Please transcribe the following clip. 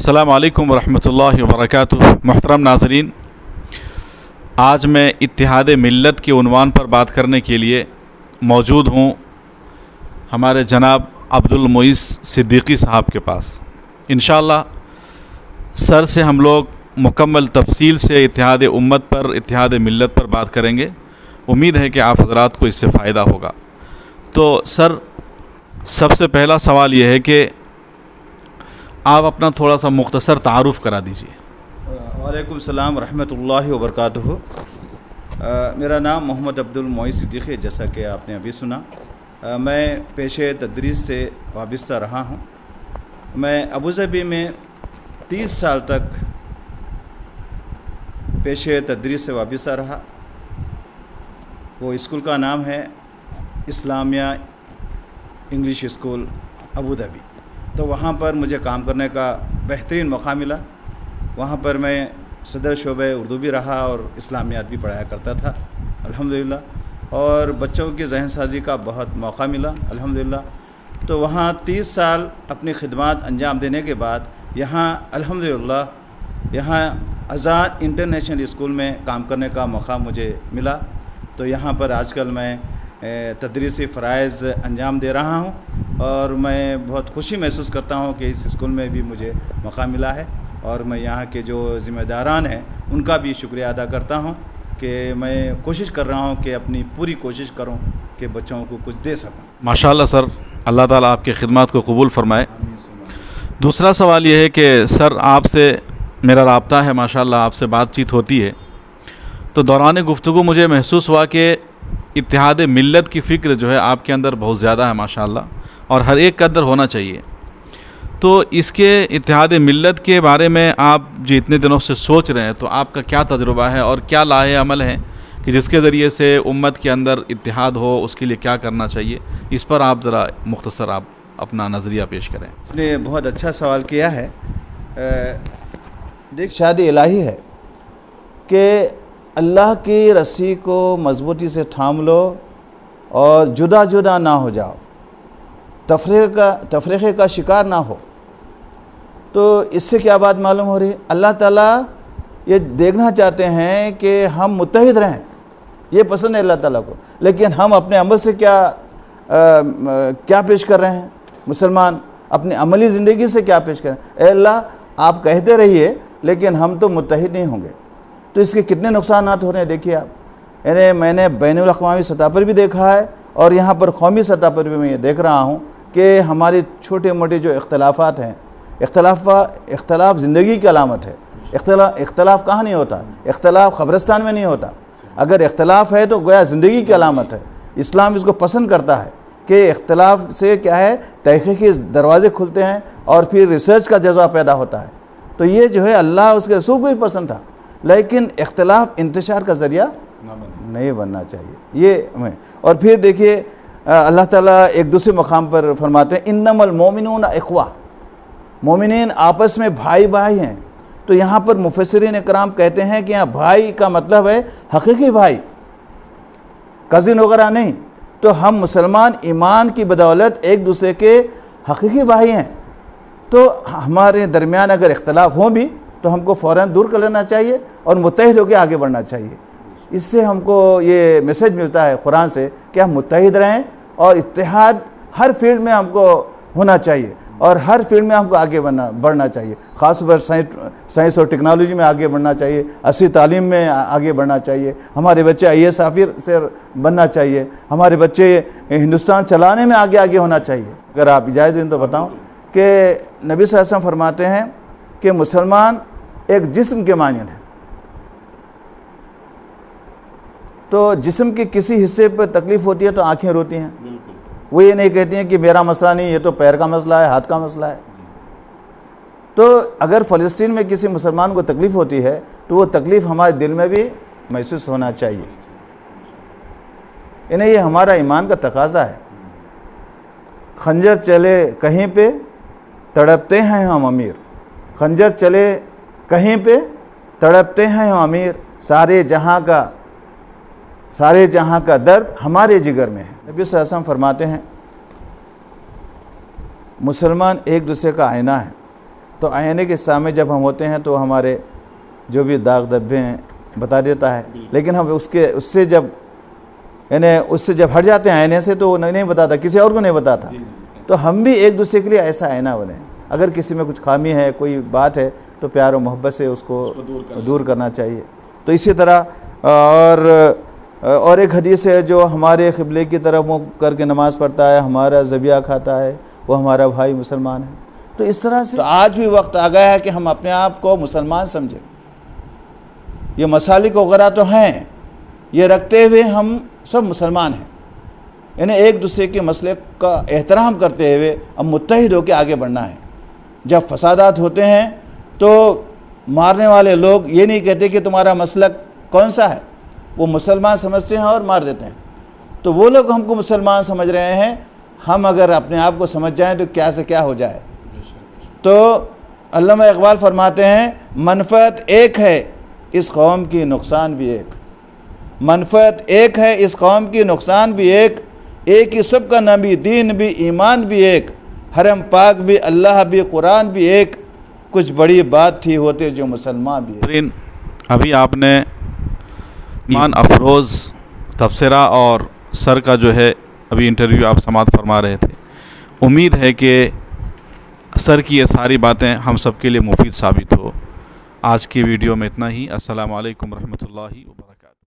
अस्सलामु अलैकुम वरहमतुल्लाहि वबरकातुहू। मुहतरम नाज़रीन, आज मैं इत्तिहाद मिल्लत के उन्वान पर बात करने के लिए मौजूद हूँ हमारे जनाब अब्दुल मुईस सिद्दीकी साहब के पास। इंशाअल्लाह सर से हम लोग मुकम्मल तफसील से इत्तिहाद उम्मत पर, इत्तिहाद मिल्लत पर बात करेंगे। उम्मीद है कि आप हज़रात को इससे फ़ायदा होगा। तो सर, सबसे पहला सवाल यह है कि आप अपना थोड़ा सा मुख्तसर तारुफ़ करा दीजिए। वालेकुम सलाम रहमतुल्लाहि व बरकातुहू। मेरा नाम मोहम्मद अब्दुल मुईस सिद्दीकी है, जैसा कि आपने अभी सुना। मैं पेशे तदरीस से वाबस्ता रहा हूँ। मैं अबूज़बी में 30 साल तक पेशे तदरीस से वाबस्ता रहा। वो स्कूल का नाम है इस्लामिया इंग्लिश स्कूल अबूज़बी। तो वहाँ पर मुझे काम करने का बेहतरीन मौका मिला। वहाँ पर मैं सदर शोबे उर्दू भी रहा और इस्लामियात भी पढ़ाया करता था अल्हम्दुलिल्लाह। और बच्चों की जहन साजी का बहुत मौका मिला अल्हम्दुलिल्लाह। तो वहाँ 30 साल अपनी खिदमत अंजाम देने के बाद यहाँ अल्हम्दुलिल्लाह यहाँ आज़ाद इंटरनेशनल स्कूल में काम करने का मौका मुझे मिला। तो यहाँ पर आजकल मैं तदरीसी फ़राइज़ अंजाम दे रहा हूँ और मैं बहुत खुशी महसूस करता हूँ कि इस स्कूल में भी मुझे मौका मिला है। और मैं यहाँ के जो ज़िम्मेदारान हैं उनका भी शुक्रिया अदा करता हूँ कि मैं कोशिश कर रहा हूँ कि अपनी पूरी कोशिश करूँ कि बच्चों को कुछ दे सकूँ। माशाअल्लाह सर, अल्लाह ताला आपकी खिदमत को कबूल फ़रमाए। दूसरा सवाल यह है कि सर, आपसे मेरा राब्ता है, माशाअल्लाह आपसे बातचीत होती है, तो दौरान गुफ्तगू मुझे महसूस हुआ कि इत्तिहाद मिल्लत की फ़िक्र जो है आपके अंदर बहुत ज़्यादा है माशाअल्लाह, और हर एक का अंदर होना चाहिए। तो इसके इत्तिहाद मिल्लत के बारे में आप जो इतने दिनों से सोच रहे हैं, तो आपका क्या तजुर्बा है और क्या लाहे अमल है कि जिसके ज़रिए से उम्मत के अंदर इत्तिहाद हो, उसके लिए क्या करना चाहिए? इस पर आप ज़रा मुख्तसर आप अपना नज़रिया पेश करें। आपने बहुत अच्छा सवाल किया है। देख, शादी इलाही है कि अल्लाह की रस्सी को मजबूती से थाम लो और जुदा जुदा ना हो जाओ, तफरीक़े का शिकार ना हो। तो इससे क्या बात मालूम हो रही है? अल्लाह ताला ये देखना चाहते हैं कि हम मुत्तहिद रहें, ये पसंद है अल्लाह ताला को। लेकिन हम अपने अमल से क्या पेश कर रहे हैं? मुसलमान अपनी अमली ज़िंदगी से क्या पेश करें? ए अल्लाह, आप कहते रहिए लेकिन हम तो मुत्तहिद नहीं होंगे। तो इसके कितने नुकसानात हो रहे हैं देखिए आप। यानी मैंने बैनुल अक़वामी सतह पर भी देखा है और यहाँ पर कौमी सतह पर भी मैं ये देख रहा हूँ कि हमारे छोटे मोटे जो इख्तलाफात हैं, इख्तलाफ ज़िंदगी की अलामत है। इख्तलाफ कहाँ नहीं होता? इख्तलाफ क़ब्रिस्तान में नहीं होता। अगर इख्तलाफ है तो गोया ज़िंदगी की अलामत है। इस्लाम इसको पसंद करता है कि इख्तलाफ से क्या है, तहक़ीक़ी दरवाज़े खुलते हैं और फिर रिसर्च का जज्बा पैदा होता है। तो ये जो है अल्लाह उसके रसूल को भी पसंद था, लेकिन इख्तलाफ इंतशार का ज़रिया नहीं बनना चाहिए ये हमें। और फिर देखिए अल्लाह ताला एक दूसरे मकाम पर फरमाते हैं, इन्नमल मोमिनून इख्वा, मोमिनीन आपस में भाई भाई हैं। तो यहाँ पर मुफस्सिरीन इकराम कहते हैं कि यहाँ भाई का मतलब है हकीकी भाई, कज़िन वगैरह नहीं। तो हम मुसलमान ईमान की बदौलत एक दूसरे के हकीकी भाई हैं। तो हमारे दरमियान अगर इख्तलाफ हो भी तो हमको फ़ौरन दूर कर लेना चाहिए और मुत्तहिद होकर आगे बढ़ना चाहिए। इससे हमको ये मैसेज मिलता है कुरान से कि हम मुत्तहिद रहें और इत्तिहाद हर फील्ड में हमको होना चाहिए और हर फील्ड में हमको आगे बढ़ना चाहिए। ख़ास तौर पर साइंस और टेक्नोलॉजी में आगे बढ़ना चाहिए, अस्सी तालीम में आगे बढ़ना चाहिए। हमारे बच्चे IAS ऑफिसर बनना चाहिए, हमारे बच्चे हिंदुस्तान चलाने में आगे आगे होना चाहिए। अगर आप इजाज़त दें तो बताऊँ कि नबी सल्लल्लाहु अलैहि वसल्लम फरमाते हैं कि मुसलमान एक जिस्म के मानिंद है। तो जिस्म के किसी हिस्से पर तकलीफ़ होती है तो आंखें रोती हैं। वो ये नहीं कहती हैं कि मेरा मसला नहीं, ये तो पैर का मसला है, हाथ का मसला है। तो अगर फ़लस्तीन में किसी मुसलमान को तकलीफ़ होती है तो वो तकलीफ़ हमारे दिल में भी महसूस होना चाहिए। इन्हें ये हमारा ईमान का तकाज़ा है। खंजर चले कहीं पे तड़पते हैं हम अमीर, खंजर चले कहीं पे तड़पते हैं हम अमीर, सारे जहां का दर्द हमारे जिगर में है। नबी सल्लल्लाहु अलैहि वसल्लम फरमाते हैं, मुसलमान एक दूसरे का आईना है। तो आईने के सामने जब हम होते हैं तो हमारे जो भी दाग धब्बे हैं बता देता है, लेकिन हम उससे जब हट जाते हैं आईने से तो वो नहीं बताता, किसी और को नहीं बताता। तो हम भी एक दूसरे के लिए ऐसा आईना बने। अगर किसी में कुछ खामी है, कोई बात है, तो प्यार और मोहब्बत से उसको दूर करना चाहिए। तो इसी तरह और एक हदीस है, जो हमारे क़िबले की तरफ मुँह करके नमाज़ पढ़ता है, हमारा ज़बिया खाता है, वो हमारा भाई मुसलमान है। तो इस तरह से आज भी वक्त आ गया है कि हम अपने आप को मुसलमान समझें। ये मसालिक वगैरह तो हैं, ये रखते हुए हम सब मुसलमान हैं। यानी एक दूसरे के मसले का एहतराम करते हुए अब मुत्तहिद होकर आगे बढ़ना है। जब फसादात होते हैं तो मारने वाले लोग ये नहीं कहते कि तुम्हारा मसलक कौन सा है, वो मुसलमान समझते हैं और मार देते हैं। तो वो लोग हमको मुसलमान समझ रहे हैं, हम अगर अपने आप को समझ जाएं तो क्या से क्या हो जाए। तो अल्लामा इकबाल फरमाते हैं, मनफ़अत एक है इस कौम की, नुकसान भी एक। मनफ़अत एक है इस कौम की, नुकसान भी एक ही सब का नबी, दीन भी, ईमान भी एक, हरम पाक भी, अल्लाह भी, कुरान भी एक, कुछ बड़ी बात थी होते जो मुसलमान भी एक। अभी आपने ईमान अफरोज़ तबसरा और सर का जो है अभी इंटरव्यू आप समात फरमा रहे थे। उम्मीद है कि सर की ये सारी बातें हम सब के लिए मुफीद साबित हो। आज की वीडियो में इतना ही। अस्सलामु अलैकुम रहमतुल्लाहि व बरकातहू।